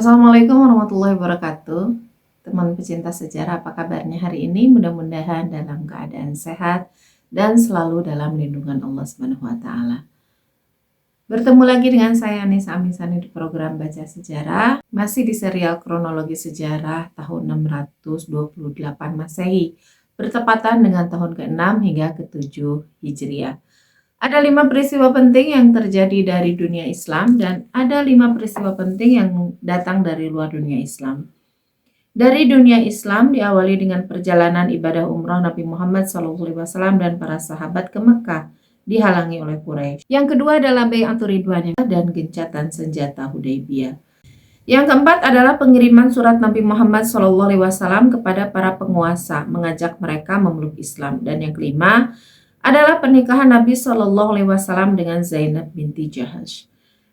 Assalamualaikum warahmatullahi wabarakatuh. Teman pecinta sejarah, apa kabarnya hari ini? Mudah-mudahan dalam keadaan sehat dan selalu dalam lindungan Allah Subhanahu wa taala. Bertemu lagi dengan saya Anissa Amisani di program Baca Sejarah, masih di serial kronologi sejarah tahun 628 Masehi, bertepatan dengan tahun ke-6 hingga ke-7 Hijriah. Ada 5 peristiwa penting yang terjadi dari dunia Islam dan ada 5 peristiwa penting yang datang dari luar dunia Islam. Dari dunia Islam diawali dengan perjalanan ibadah umrah Nabi Muhammad SAW dan para sahabat ke Mekah, dihalangi oleh Quraisy. Yang kedua adalah Bai'atul Ridwan dan gencatan senjata Hudaybiyah. Yang keempat adalah pengiriman surat Nabi Muhammad SAW kepada para penguasa, mengajak mereka memeluk Islam. Dan yang kelima adalah pernikahan Nabi SAW dengan Zainab binti Jahash.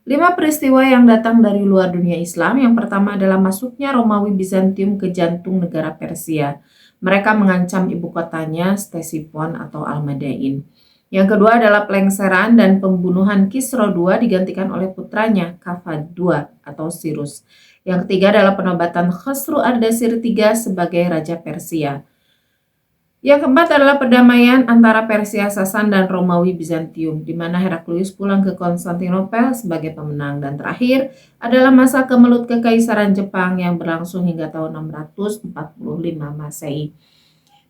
5 peristiwa yang datang dari luar dunia Islam. Yang pertama adalah masuknya Romawi Bizantium ke jantung negara Persia. Mereka mengancam ibu kotanya Ctesiphon atau Al-Madain. Yang kedua adalah pelengseran dan pembunuhan Kisra II digantikan oleh putranya Kafad II atau Cyrus. Yang ketiga adalah penobatan Khosru Ardashir III sebagai Raja Persia. Yang keempat adalah perdamaian antara Persia Sasan dan Romawi Bizantium, di mana Heraklius pulang ke Konstantinopel sebagai pemenang. Dan terakhir adalah masa kemelut Kekaisaran Jepang yang berlangsung hingga tahun 645 Masehi.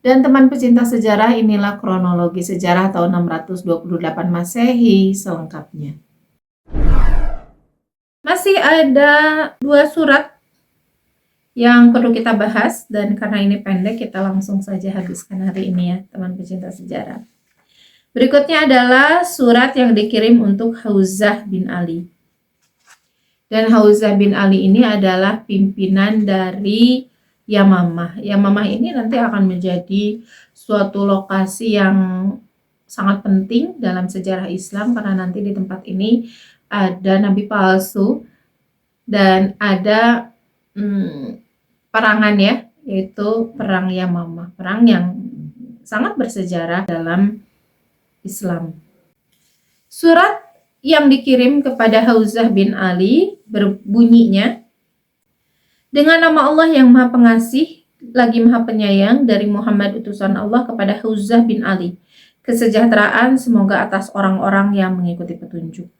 Dan teman pecinta sejarah, inilah kronologi sejarah tahun 628 Masehi selengkapnya. Masih ada 2 surat yang perlu kita bahas, dan karena ini pendek kita langsung saja habiskan hari ini ya teman pecinta sejarah. Berikutnya adalah surat yang dikirim untuk Hauzah bin Ali. Dan Hauzah bin Ali ini adalah pimpinan dari Yamamah. Yamamah ini nanti akan menjadi suatu lokasi yang sangat penting dalam sejarah Islam, karena nanti di tempat ini ada nabi palsu dan ada perangan ya, yaitu perang Yamamah, perang yang sangat bersejarah dalam Islam. Surat yang dikirim kepada Hauzah bin Ali berbunyinya, dengan nama Allah yang Maha Pengasih lagi Maha Penyayang, dari Muhammad utusan Allah kepada Hauzah bin Ali, kesejahteraan semoga atas orang-orang yang mengikuti petunjuk.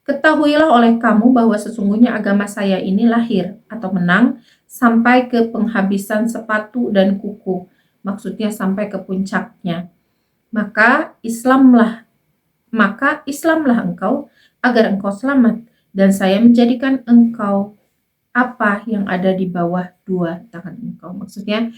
Ketahuilah oleh kamu bahwa sesungguhnya agama saya ini lahir atau menang sampai ke penghabisan sepatu dan kuku, maksudnya sampai ke puncaknya. Maka Islamlah engkau agar engkau selamat, dan saya menjadikan engkau apa yang ada di bawah 2 tangan engkau. Maksudnya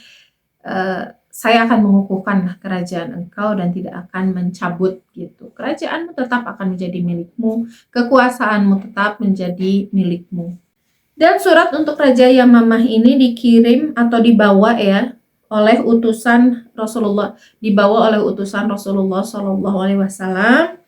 saya akan mengukuhkan kerajaan engkau dan tidak akan mencabut gitu. Kerajaanmu tetap akan menjadi milikmu, kekuasaanmu tetap menjadi milikmu. Dan surat untuk Raja Yamamah ini dikirim atau dibawa ya oleh utusan Rasulullah, Shallallahu Alaihi Wasallam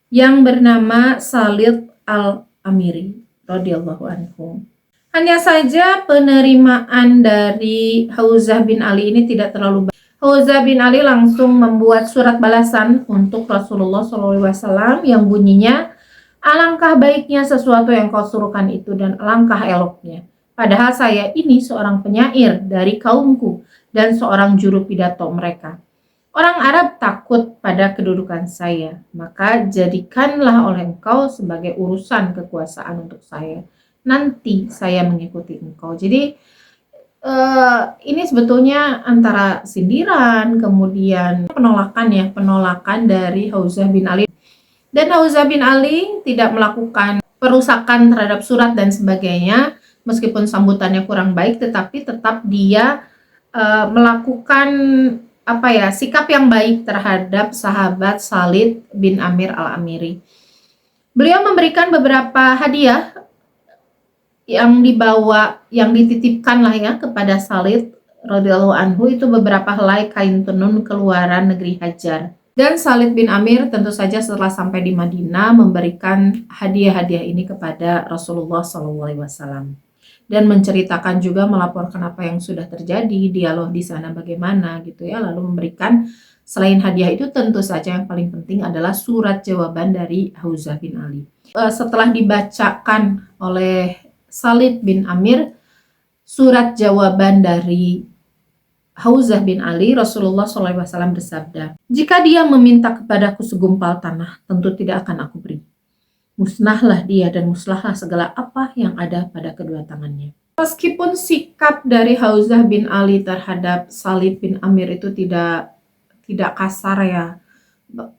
yang bernama Salid al-Amiri radhiyallahu anhu. Hanya saja penerimaan dari Hauzah bin Ali ini tidak terlalu baik. Hauzah bin Ali langsung membuat surat balasan untuk Rasulullah SAW yang bunyinya, alangkah baiknya sesuatu yang kau suruhkan itu dan alangkah eloknya. Padahal saya ini seorang penyair dari kaumku dan seorang juru pidato mereka. Orang Arab takut pada kedudukan saya, maka jadikanlah oleh engkau sebagai urusan kekuasaan untuk saya. Nanti saya mengikuti engkau. Jadi ini sebetulnya antara sindiran, kemudian penolakan dari Hauzah bin Ali. Dan Hauzah bin Ali tidak melakukan perusakan terhadap surat dan sebagainya, meskipun sambutannya kurang baik, tetapi tetap dia melakukan sikap yang baik terhadap sahabat Salid bin Amir al-Amiri. Beliau memberikan beberapa hadiah yang dititipkan lah ya kepada Salid radhiyallahu anhu, itu beberapa helai kain tenun keluaran negeri Hajar. Dan Salid bin Amir tentu saja setelah sampai di Madinah memberikan hadiah-hadiah ini kepada Rasulullah SAW dan menceritakan juga, melaporkan apa yang sudah terjadi, dialog di sana bagaimana gitu ya, lalu memberikan selain hadiah itu tentu saja yang paling penting adalah surat jawaban dari Hauzah bin Ali. Setelah dibacakan oleh Salid bin Amir, surat jawaban dari Hauzah bin Ali, Rasulullah SAW bersabda, "Jika dia meminta kepadaku segumpal tanah, tentu tidak akan aku beri. Musnahlah dia dan musnahlah segala apa yang ada pada kedua tangannya." Meskipun sikap dari Hauzah bin Ali terhadap Salid bin Amir itu tidak kasar ya,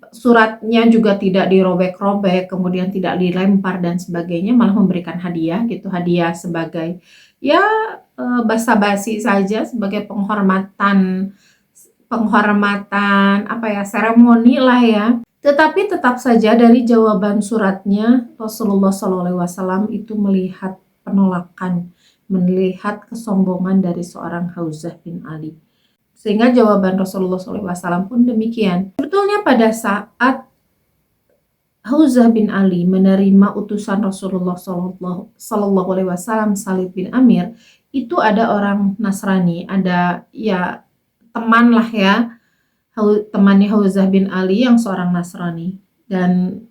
suratnya juga tidak dirobek-robek, kemudian tidak dilempar dan sebagainya, malah memberikan hadiah gitu, hadiah sebagai ya basa-basi saja, sebagai penghormatan apa ya, seremoni lah ya. Tetapi tetap saja dari jawaban suratnya Rasulullah SAW itu melihat penolakan, melihat kesombongan dari seorang Hauzah bin Ali. Sehingga jawaban Rasulullah SAW pun demikian. Sebetulnya pada saat Hauzah bin Ali menerima utusan Rasulullah SAW, Salid bin Amir, itu ada orang Nasrani, ada ya teman lah ya, temannya Hauzah bin Ali yang seorang Nasrani, dan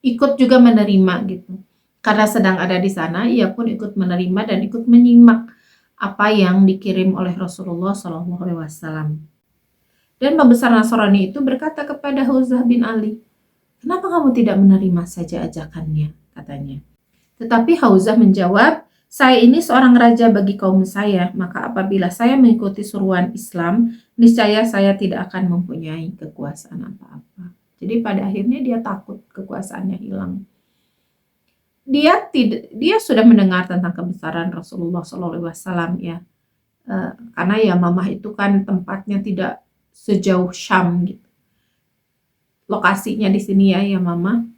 ikut juga menerima gitu. Karena sedang ada di sana, ia pun ikut menerima dan ikut menyimak apa yang dikirim oleh Rasulullah SAW. Dan pembesar Nasrani itu berkata kepada Hauzah bin Ali, "Kenapa kamu tidak menerima saja ajakannya?" katanya. Tetapi Hauzah menjawab, "Saya ini seorang raja bagi kaum saya, maka apabila saya mengikuti suruhan Islam, niscaya saya tidak akan mempunyai kekuasaan apa-apa." Jadi pada akhirnya dia takut kekuasaannya hilang. Dia sudah mendengar tentang kebesaran Rasulullah SAW ya, karena ya Mamah itu kan tempatnya tidak sejauh Syam gitu. Lokasinya di sini ya Mamah.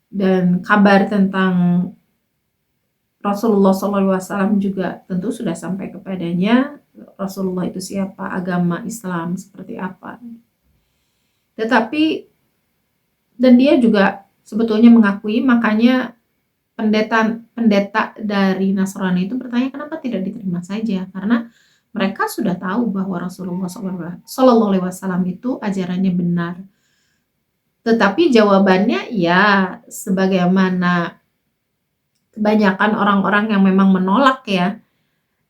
Dan kabar tentang Rasulullah SAW juga tentu sudah sampai kepadanya. Rasulullah itu siapa, agama Islam seperti apa. Tetapi dan dia juga sebetulnya mengakui, makanya pendeta dari Nasrani itu bertanya kenapa tidak diterima saja, karena mereka sudah tahu bahwa Rasulullah SAW itu ajarannya benar. Tetapi jawabannya ya sebagaimana kebanyakan orang-orang yang memang menolak ya,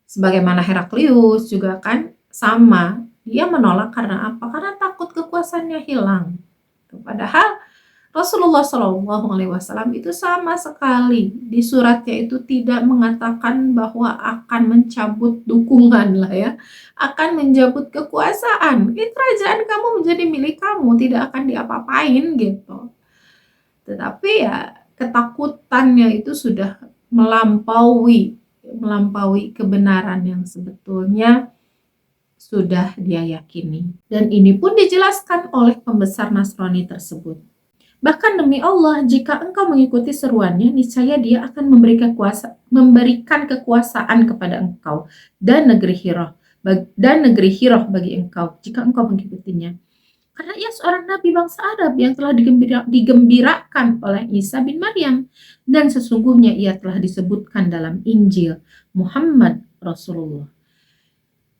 sebagaimana Heraklius juga kan sama, dia menolak karena apa? Karena takut kekuasaannya hilang. Padahal Rasulullah SAW itu sama sekali di suratnya itu tidak mengatakan bahwa akan mencabut dukungan lah ya, akan mencabut kekuasaan. Kerajaan kamu menjadi milik kamu, tidak akan diapa-apain gitu. Tetapi ya ketakutannya itu sudah melampaui kebenaran yang sebetulnya sudah dia yakini. Dan ini pun dijelaskan oleh pembesar Nasrani tersebut. Bahkan demi Allah, jika engkau mengikuti seruannya, niscaya dia akan memberikan kekuasaan kepada engkau dan negeri Hiroh bagi engkau jika engkau mengikutinya. Karena ia seorang nabi bangsa Arab yang telah digembirakan oleh Isa bin Maryam, dan sesungguhnya ia telah disebutkan dalam Injil Muhammad Rasulullah.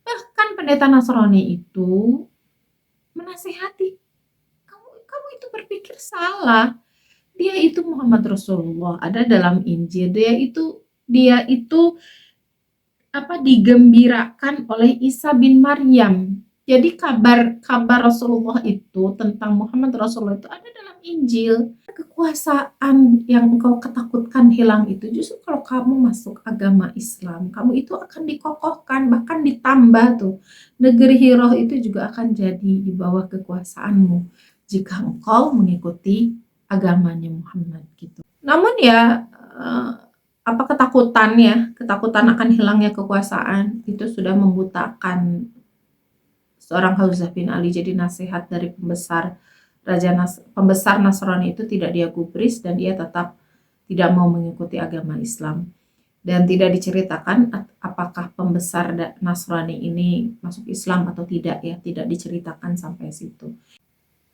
Bahkan pendeta Nasrani itu menasihati, kamu itu berpikir salah. Dia itu Muhammad Rasulullah, ada dalam Injil. Dia itu digembirakan oleh Isa bin Maryam. Jadi kabar Rasulullah itu tentang Muhammad Rasulullah itu ada dalam Injil. Kekuasaan yang engkau ketakutkan hilang itu justru kalau kamu masuk agama Islam, kamu itu akan dikokohkan, bahkan ditambah tuh. Negeri Hiroh itu juga akan jadi di bawah kekuasaanmu jika engkau mengikuti agamanya Muhammad gitu. Namun ya ketakutan akan hilangnya kekuasaan itu sudah membutakan seorang Hauzah bin Ali. Jadi nasihat dari pembesar Nasrani itu tidak dia gubris, dan dia tetap tidak mau mengikuti agama Islam. Dan tidak diceritakan apakah pembesar Nasrani ini masuk Islam atau tidak ya, tidak diceritakan sampai situ.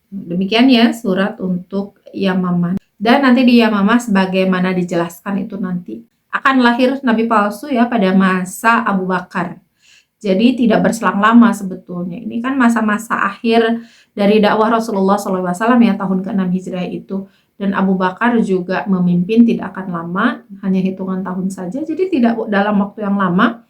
Demikian ya surat untuk Yamamah. Dan nanti di Yamamah sebagaimana dijelaskan itu nanti akan lahir nabi palsu ya pada masa Abu Bakar. Jadi tidak berselang lama sebetulnya. Ini kan masa-masa akhir dari dakwah Rasulullah SAW ya, tahun ke-6 Hijriah itu. dan Abu Bakar juga memimpin tidak akan lama, hanya hitungan tahun saja. Jadi tidak dalam waktu yang lama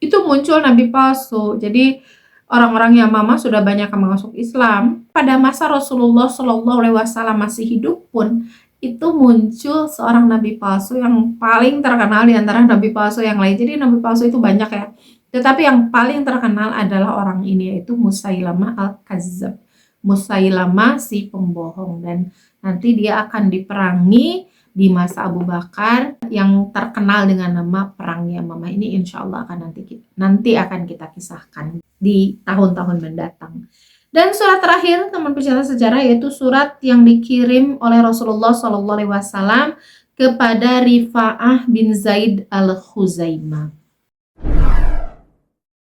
itu muncul nabi palsu. Jadi orang-orang Yamamah sudah banyak yang masuk Islam. Pada masa Rasulullah Shallallahu Alaihi Wasallam masih hidup pun itu muncul seorang nabi palsu yang paling terkenal di antara nabi palsu yang lain. Jadi nabi palsu itu banyak ya. Tetapi yang paling terkenal adalah orang ini, yaitu Musailamah al-Kazzab. Musailamah si pembohong, dan nanti dia akan diperangi di masa Abu Bakar yang terkenal dengan nama Perang Yamamah. Ini insya Allah akan nanti akan kita kisahkan di tahun-tahun mendatang. Dan surat terakhir teman pecinta sejarah yaitu surat yang dikirim oleh Rasulullah SAW kepada Rifa'ah bin Zaid al-Khuzaimah.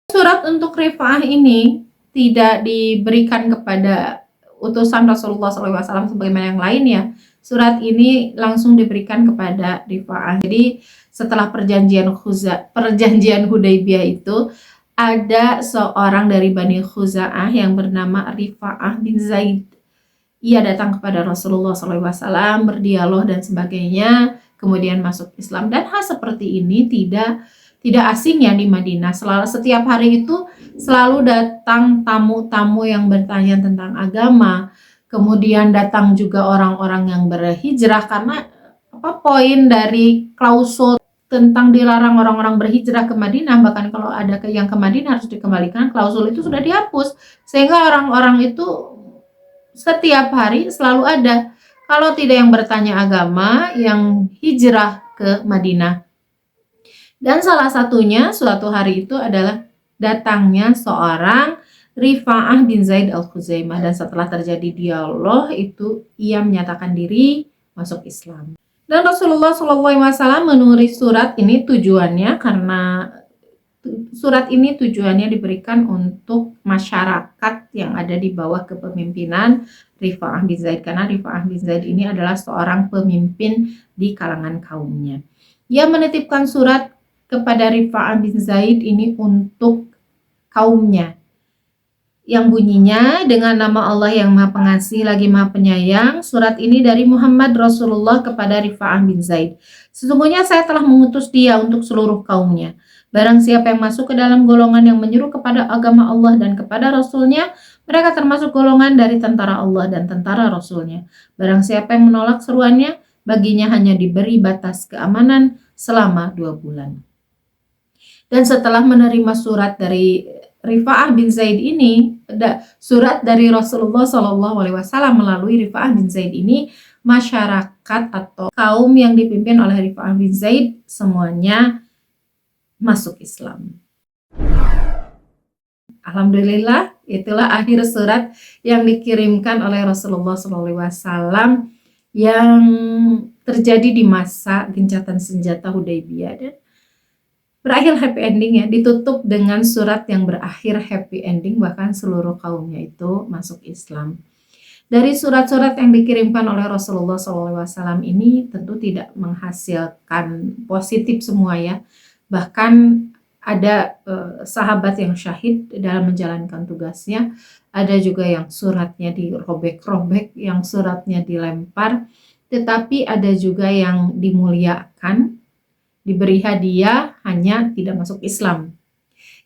Surat untuk Rifa'ah ini tidak diberikan kepada utusan Rasulullah SAW sebagaimana yang lain ya. Surat ini langsung diberikan kepada Rifa'ah. Jadi setelah perjanjian Hudaybiyah itu ada seorang dari Bani Khuza'ah yang bernama Rifa'ah bin Zaid. Ia datang kepada Rasulullah SAW, berdialog dan sebagainya, kemudian masuk Islam. Dan hal seperti ini tidak asing ya di Madinah. Setiap hari itu selalu datang tamu-tamu yang bertanya tentang agama. Kemudian datang juga orang-orang yang berhijrah, karena poin dari klausul tentang dilarang orang-orang berhijrah ke Madinah, bahkan kalau ada yang ke Madinah harus dikembalikan, klausul itu sudah dihapus, sehingga orang-orang itu setiap hari selalu ada, kalau tidak yang bertanya agama, yang hijrah ke Madinah. Dan salah satunya suatu hari itu adalah datangnya seorang Rifa'ah bin Zaid al-Khuzaimah, dan setelah terjadi dialog itu ia menyatakan diri masuk Islam. Dan Rasulullah SAW menulis surat ini tujuannya karena surat ini tujuannya diberikan untuk masyarakat yang ada di bawah kepemimpinan Rifa'ah bin Zaid, karena Rifa'ah bin Zaid ini adalah seorang pemimpin di kalangan kaumnya. Ia menitipkan surat kepada Rifa'ah bin Zaid ini untuk kaumnya, yang bunyinya, dengan nama Allah yang Maha Pengasih lagi Maha Penyayang. Surat ini dari Muhammad Rasulullah kepada Rifa'ah bin Zaid. Sesungguhnya saya telah mengutus dia untuk seluruh kaumnya. Barang siapa yang masuk ke dalam golongan yang menyeru kepada agama Allah dan kepada Rasulnya, mereka termasuk golongan dari tentara Allah dan tentara Rasulnya. Barang siapa yang menolak seruannya, baginya hanya diberi batas keamanan selama 2 bulan. Dan setelah menerima surat dari Rifa'ah bin Zaid ini, surat dari Rasulullah SAW melalui Rifa'ah bin Zaid ini, masyarakat atau kaum yang dipimpin oleh Rifa'ah bin Zaid semuanya masuk Islam. Alhamdulillah, itulah akhir surat yang dikirimkan oleh Rasulullah SAW yang terjadi di masa gencatan senjata Hudaybiyah, dan berakhir happy ending ya, ditutup dengan surat yang berakhir happy ending, bahkan seluruh kaumnya itu masuk Islam. Dari surat-surat yang dikirimkan oleh Rasulullah SAW ini tentu tidak menghasilkan positif semua ya, bahkan ada sahabat yang syahid dalam menjalankan tugasnya, ada juga yang suratnya dirobek-robek, yang suratnya dilempar, tetapi ada juga yang dimuliakan, diberi hadiah, hanya tidak masuk Islam.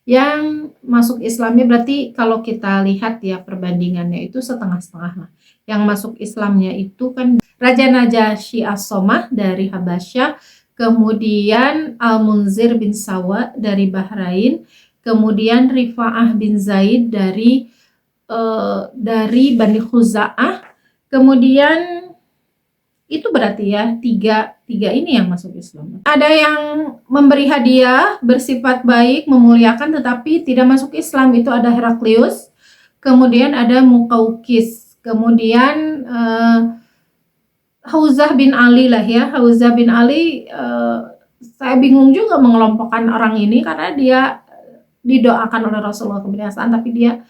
Yang masuk Islamnya berarti kalau kita lihat ya perbandingannya itu setengah-setengah lah. Yang masuk Islamnya itu kan Raja Najasyi As-Somah dari Habasyah, kemudian Al-Munzir bin Sawa dari Bahrain, kemudian Rifa'ah bin Zaid dari Bani Khuza'ah, kemudian itu berarti ya tiga ini yang masuk Islam. Ada yang memberi hadiah, bersifat baik, memuliakan, tetapi tidak masuk Islam, itu ada Heraklius, kemudian ada Muqawqis, kemudian Hauzah bin Ali lah ya. Hauzah bin Ali, saya bingung juga mengelompokkan orang ini karena dia didoakan oleh Rasulullah kebiasaan, tapi dia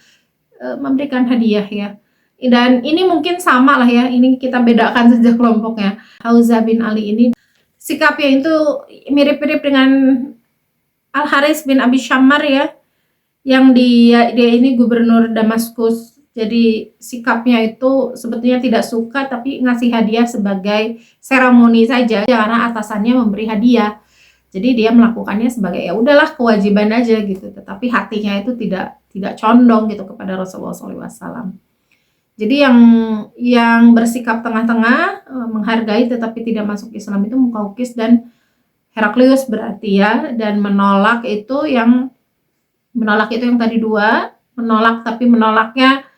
memberikan hadiah ya. Dan ini mungkin sama lah ya, ini kita bedakan saja kelompoknya. Hauzah bin Ali ini sikapnya itu mirip-mirip dengan Al-Haris bin Abi Syammar ya, yang dia ini gubernur Damaskus. Jadi sikapnya itu sebetulnya tidak suka, tapi ngasih hadiah sebagai seremoni saja karena atasannya memberi hadiah. Jadi dia melakukannya sebagai ya udahlah kewajiban aja gitu, tetapi hatinya itu tidak condong gitu kepada Rasulullah SAW. Jadi yang bersikap tengah-tengah, menghargai tetapi tidak masuk Islam itu Muqawqis dan Heraklius berarti ya, dan menolak itu yang tadi dua, menolak tapi menolaknya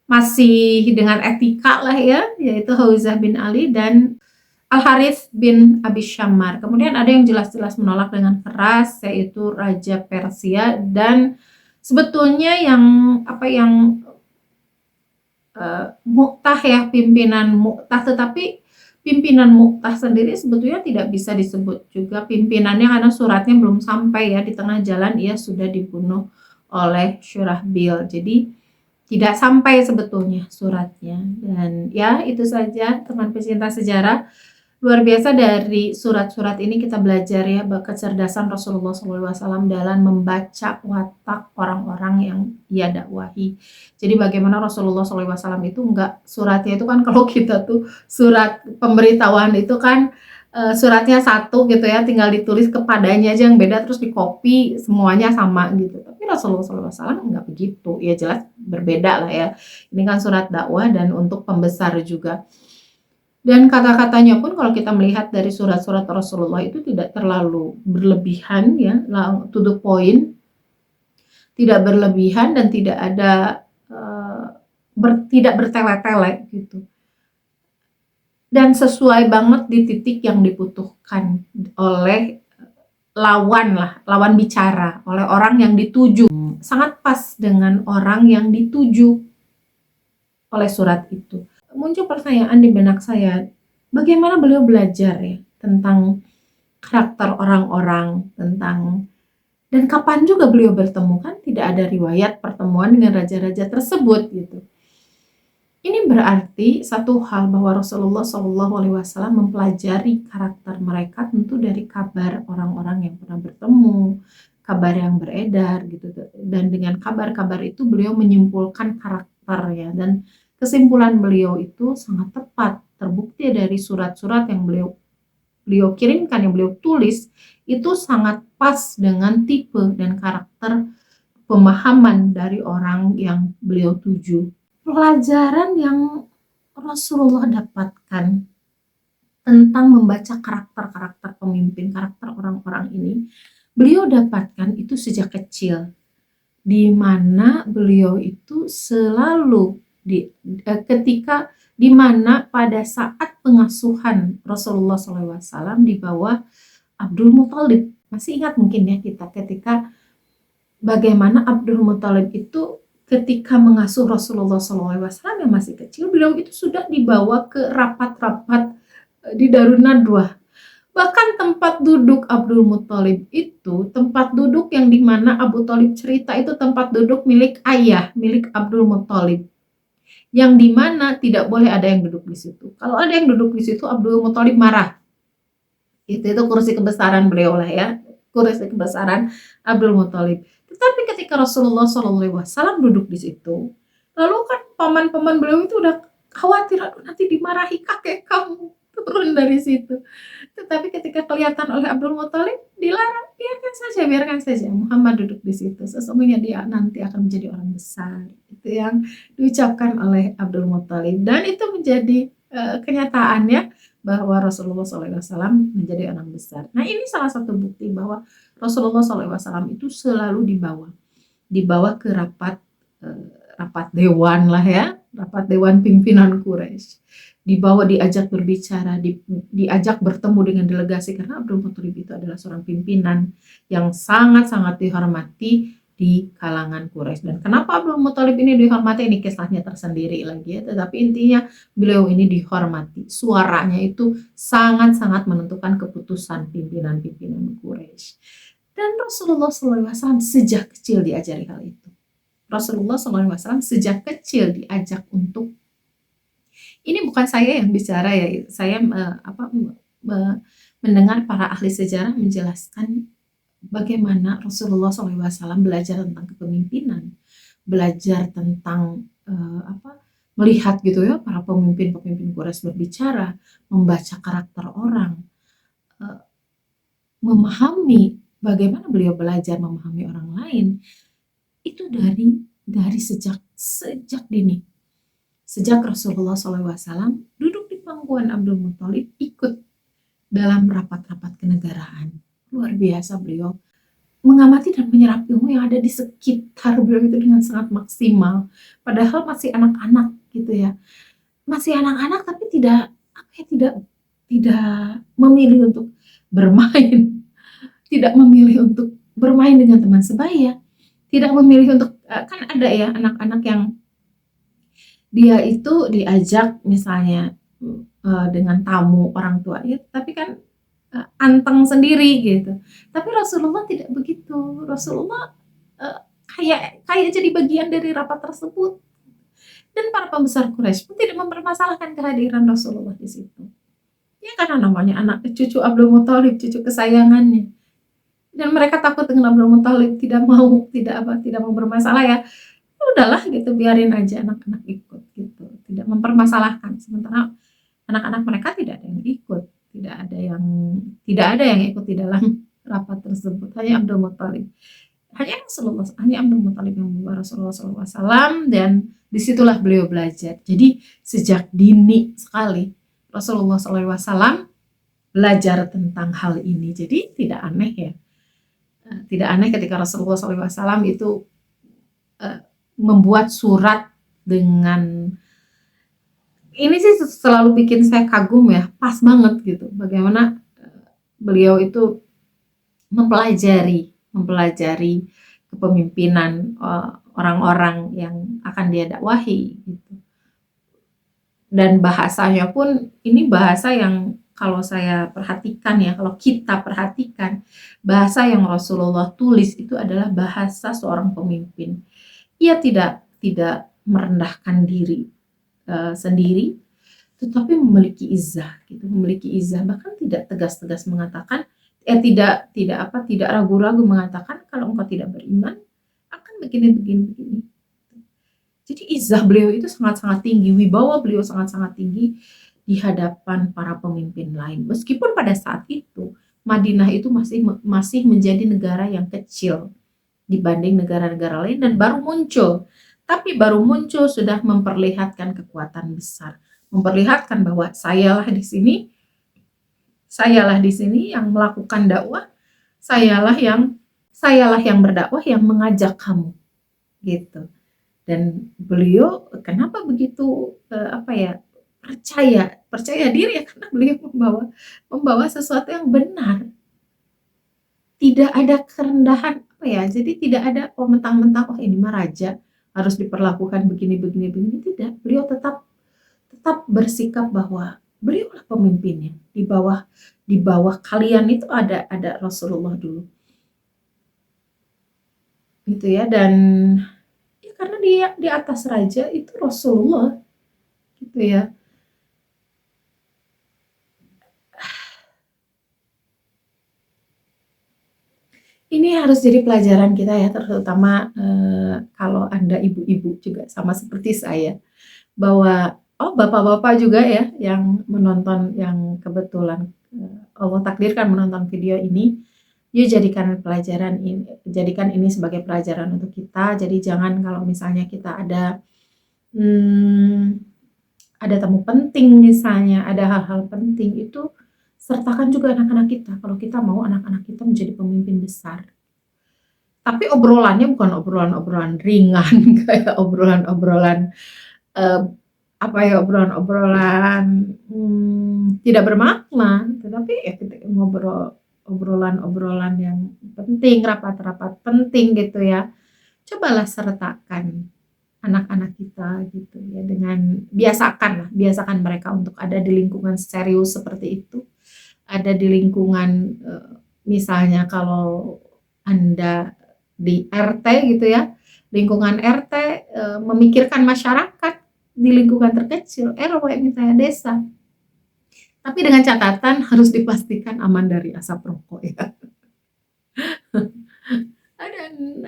masih dengan etika lah ya, yaitu Hauzah bin Ali dan Al-Harith bin Abi Syammar. Kemudian ada yang jelas-jelas menolak dengan keras, yaitu Raja Persia, dan sebetulnya yang Mu'tah ya, pimpinan Mu'tah, tetapi pimpinan Mu'tah sendiri sebetulnya tidak bisa disebut juga pimpinannya karena suratnya belum sampai ya, di tengah jalan ia sudah dibunuh oleh Syurahbil. Jadi tidak sampai sebetulnya suratnya. Dan ya itu saja teman pecinta sejarah. Luar biasa dari surat-surat ini kita belajar ya kecerdasan Rasulullah SAW dalam membaca watak orang-orang yang ia dakwahi. Jadi bagaimana Rasulullah SAW itu enggak, suratnya itu kan kalau kita tuh surat pemberitahuan itu kan suratnya satu gitu ya, tinggal ditulis kepadanya aja yang beda terus di copy semuanya sama gitu. Tapi Rasulullah SAW enggak begitu, ya jelas berbeda lah ya. Ini kan surat dakwah dan untuk pembesar juga. Dan kata-katanya pun kalau kita melihat dari surat-surat Rasulullah itu tidak terlalu berlebihan ya, to the point, tidak berlebihan dan tidak ada tidak bertele-tele gitu. Dan sesuai banget di titik yang dibutuhkan oleh lawan bicara, oleh orang yang dituju. Sangat pas dengan orang yang dituju oleh surat itu. Muncul pertanyaan di benak saya, bagaimana beliau belajar ya tentang karakter orang-orang, dan kapan juga beliau bertemu, kan tidak ada riwayat pertemuan dengan raja-raja tersebut gitu. Ini berarti satu hal bahwa Rasulullah SAW mempelajari karakter mereka tentu dari kabar orang-orang yang pernah bertemu, kabar yang beredar gitu, dan dengan kabar-kabar itu beliau menyimpulkan karakternya, dan kesimpulan beliau itu sangat tepat, terbukti dari surat-surat yang beliau kirimkan, yang beliau tulis, itu sangat pas dengan tipe dan karakter pemahaman dari orang yang beliau tuju. Pelajaran yang Rasulullah dapatkan tentang membaca karakter-karakter pemimpin, karakter orang-orang ini, beliau dapatkan itu sejak kecil, di mana beliau itu selalu ketika di mana pada saat pengasuhan Rasulullah SAW di bawah Abdul Muthalib. Masih ingat mungkin ya kita ketika bagaimana Abdul Muthalib itu ketika mengasuh Rasulullah SAW yang masih kecil, beliau itu sudah dibawa ke rapat-rapat di Darun Nadwah. Bahkan tempat duduk Abdul Muthalib itu tempat duduk yang dimana Abu Thalib cerita itu tempat duduk milik ayah, milik Abdul Muthalib, yang dimana tidak boleh ada yang duduk di situ. Kalau ada yang duduk di situ, Abdul Muthalib marah. Itu kursi kebesaran beliau lah ya, kursi kebesaran Abdul Muthalib. Tetapi ketika Rasulullah SAW duduk di situ, lalu kan paman-paman beliau itu udah khawatir, aduh nanti dimarahi kakek kamu, turun dari situ. Tetapi ketika kelihatan oleh Abdul Muthalib, dilarang, biarkan saja Muhammad duduk di situ, sesungguhnya dia nanti akan menjadi orang besar. Itu yang diucapkan oleh Abdul Muthalib, dan itu menjadi kenyataannya bahwa Rasulullah SAW menjadi orang besar. Nah, ini salah satu bukti bahwa Rasulullah SAW itu selalu dibawa ke rapat dewan lah ya, rapat dewan pimpinan Quraisy, dibawa, diajak berbicara, diajak bertemu dengan delegasi, karena Abdul Muthalib itu adalah seorang pimpinan yang sangat-sangat dihormati di kalangan Quraisy. Dan kenapa Abdul Muthalib ini dihormati, ini kisahnya tersendiri lagi ya, tetapi intinya beliau ini dihormati, suaranya itu sangat-sangat menentukan keputusan pimpinan-pimpinan Quraisy. Dan Rasulullah SAW sejak kecil diajari hal itu. Rasulullah SAW sejak kecil diajak untuk, ini bukan saya yang bicara ya, saya mendengar para ahli sejarah menjelaskan bagaimana Rasulullah SAW belajar tentang kepemimpinan, belajar tentang melihat gitu ya para pemimpin-pemimpin Quraisy berbicara, membaca karakter orang, eee, memahami bagaimana beliau belajar memahami orang lain, itu dari sejak dini. Sejak Rasulullah SAW duduk di pangkuan Abdul Muthalib, ikut dalam rapat-rapat kenegaraan. Luar biasa beliau mengamati dan menyerap ilmu yang ada di sekitar beliau itu dengan sangat maksimal. Padahal masih anak-anak gitu ya. Masih anak-anak tapi tidak tidak memilih untuk bermain, tidak memilih untuk bermain dengan teman sebaya, tidak memilih untuk kan ada ya anak-anak yang dia itu diajak misalnya dengan tamu orang tuanya, tapi kan anteng sendiri gitu. Tapi Rasulullah tidak begitu. Rasulullah kayak kayak jadi bagian dari rapat tersebut. Dan para pembesar Quraisy pun tidak mempermasalahkan kehadiran Rasulullah di situ. Ya karena namanya anak cucu Abdul Muthalib, cucu kesayangannya. Dan mereka takut dengan Abdul Muthalib, tidak mau bermasalah ya. Ya udahlah gitu, biarin aja anak-anak ikut gitu. Tidak mempermasalahkan. Sementara anak-anak mereka tidak ada yang ikut, tidak ada yang ikut di dalam rapat tersebut. Hanya Abdul Muthalib. Hanya Abdul Muthalib yang membawa Rasulullah SAW, dan disitulah beliau belajar. Jadi sejak dini sekali Rasulullah SAW belajar tentang hal ini. Jadi tidak aneh ya. Tidak aneh ketika Rasulullah SAW itu membuat surat dengan ini sih selalu bikin saya kagum ya, pas banget gitu. Bagaimana beliau itu mempelajari kepemimpinan orang-orang yang akan dia dakwahi gitu. Dan bahasanya pun ini bahasa yang kalau saya perhatikan ya, kalau kita perhatikan, bahasa yang Rasulullah tulis itu adalah bahasa seorang pemimpin. Ia tidak merendahkan diri sendiri, tetapi memiliki izzah gitu, bahkan tidak tegas-tegas mengatakan tidak ragu-ragu mengatakan kalau engkau tidak beriman akan begini. Jadi izzah beliau itu sangat-sangat tinggi, wibawa beliau sangat-sangat tinggi di hadapan para pemimpin lain. Meskipun pada saat itu Madinah itu masih menjadi negara yang kecil dibanding negara-negara lain dan baru muncul. Tapi baru muncul sudah memperlihatkan kekuatan besar, memperlihatkan bahwa sayalah di sini yang melakukan dakwah, sayalah yang berdakwah, yang mengajak kamu gitu. Dan beliau kenapa begitu percaya diri ya, karena beliau membawa sesuatu yang benar. Tidak ada kerendahan jadi tidak ada mentang-mentang ini mah raja harus diperlakukan begini, tidak. Beliau tetap bersikap bahwa beliaulah pemimpinnya. Di bawah kalian itu ada Rasulullah dulu. Gitu ya, dan ya karena dia di atas raja itu Rasulullah. Gitu ya. Ini harus jadi pelajaran kita ya, terutama kalau Anda ibu-ibu juga sama seperti saya, bahwa bapak-bapak juga ya yang menonton, yang kebetulan Allah takdirkan menonton video ini, yuk jadikan ini sebagai pelajaran untuk kita. Jadi jangan kalau misalnya kita ada tamu penting misalnya, ada hal-hal penting, itu sertakan juga anak-anak kita, kalau kita mau anak-anak kita menjadi pemimpin besar. Tapi obrolannya bukan obrolan-obrolan ringan, kayak obrolan-obrolan tidak bermakna, tetapi ya kita ngobrol obrolan-obrolan yang penting, rapat-rapat penting gitu ya. Cobalah sertakan anak-anak kita gitu ya, dengan biasakan mereka untuk ada di lingkungan serius seperti itu. Ada di lingkungan misalnya kalau Anda di RT gitu ya, lingkungan RT memikirkan masyarakat di lingkungan terkecil, RW misalnya desa. Tapi dengan catatan harus dipastikan aman dari asap rokok ya. Dan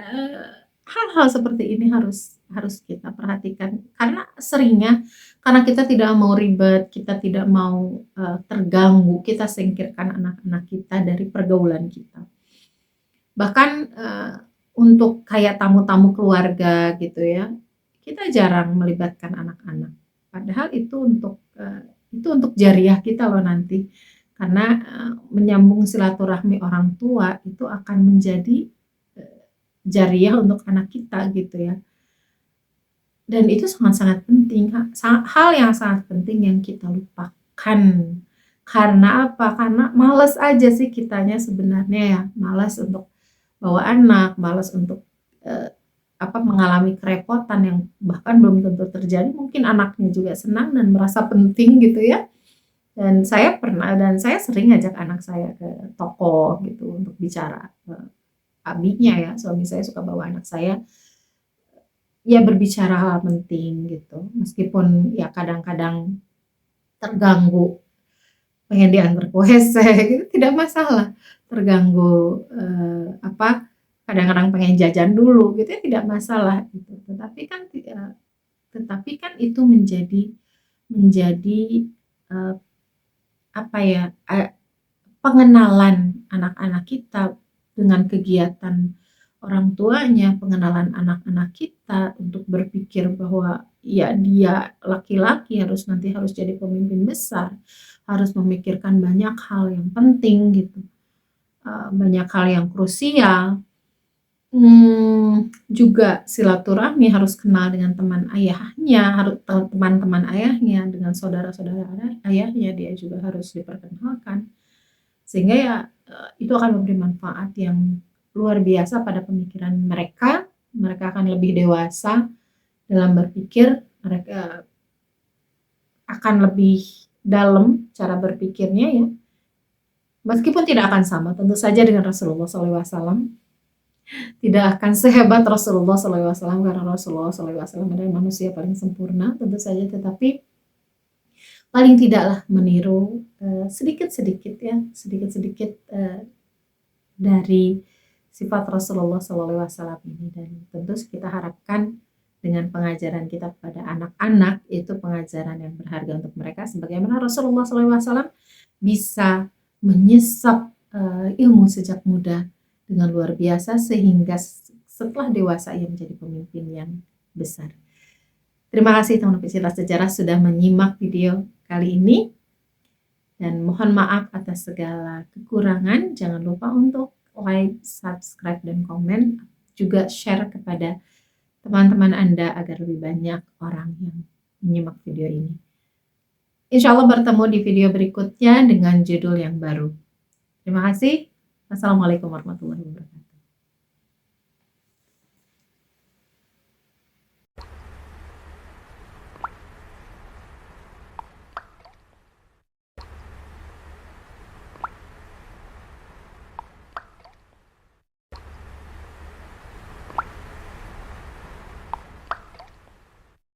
hal-hal seperti ini harus kita perhatikan. Karena seringnya, karena kita tidak mau ribet, kita tidak mau, terganggu, kita singkirkan anak-anak kita dari pergaulan kita. Bahkan, untuk kayak tamu-tamu keluarga gitu ya, kita jarang melibatkan anak-anak. Padahal itu untuk jariah kita loh nanti. Karena, menyambung silaturahmi orang tua itu akan menjadi, jariah untuk anak kita gitu ya. Dan itu sangat-sangat penting, hal yang sangat penting yang kita lupakan. Karena apa? Karena males aja sih kitanya sebenarnya ya, males untuk bawa anak, males untuk, mengalami kerepotan yang bahkan belum tentu terjadi, mungkin anaknya juga senang dan merasa penting gitu ya. Dan saya sering ngajak anak saya ke toko gitu untuk bicara, abinya ya, suami saya suka bawa anak saya, ya berbicara hal penting gitu, meskipun ya kadang-kadang terganggu, pengen diantar ke WC gitu tidak masalah, terganggu, kadang-kadang pengen jajan dulu gitu ya tidak masalah gitu, tetapi kan itu menjadi, eee, pengenalan anak-anak kita dengan kegiatan orang tuanya, pengenalan anak-anak kita untuk berpikir bahwa ya dia laki-laki harus jadi pemimpin besar, harus memikirkan banyak hal yang penting gitu, banyak hal yang krusial. Juga silaturahmi harus kenal dengan teman ayahnya, teman-teman ayahnya, dengan saudara-saudara ayahnya dia juga harus diperkenalkan. Sehingga ya, itu akan memberi manfaat yang luar biasa pada pemikiran mereka, mereka akan lebih dewasa dalam berpikir, mereka akan lebih dalam cara berpikirnya ya, meskipun tidak akan sama tentu saja dengan Rasulullah SAW, tidak akan sehebat Rasulullah SAW karena Rasulullah SAW adalah manusia paling sempurna tentu saja, tetapi paling tidaklah meniru, sedikit-sedikit ya, sedikit-sedikit, dari sifat Rasulullah SAW ini, dan tentu kita harapkan dengan pengajaran kita kepada anak-anak itu pengajaran yang berharga untuk mereka sebagaimana Rasulullah SAW bisa menyesap, ilmu sejak muda dengan luar biasa sehingga setelah dewasa ia menjadi pemimpin yang besar. Terima kasih teman-teman pecinta sejarah sudah menyimak video kali ini, dan mohon maaf atas segala kekurangan. Jangan lupa untuk like, subscribe, dan komen, juga share kepada teman-teman Anda agar lebih banyak orang yang menyimak video ini. Insya Allah bertemu di video berikutnya dengan judul yang baru. Terima kasih. Wassalamualaikum warahmatullahi wabarakatuh.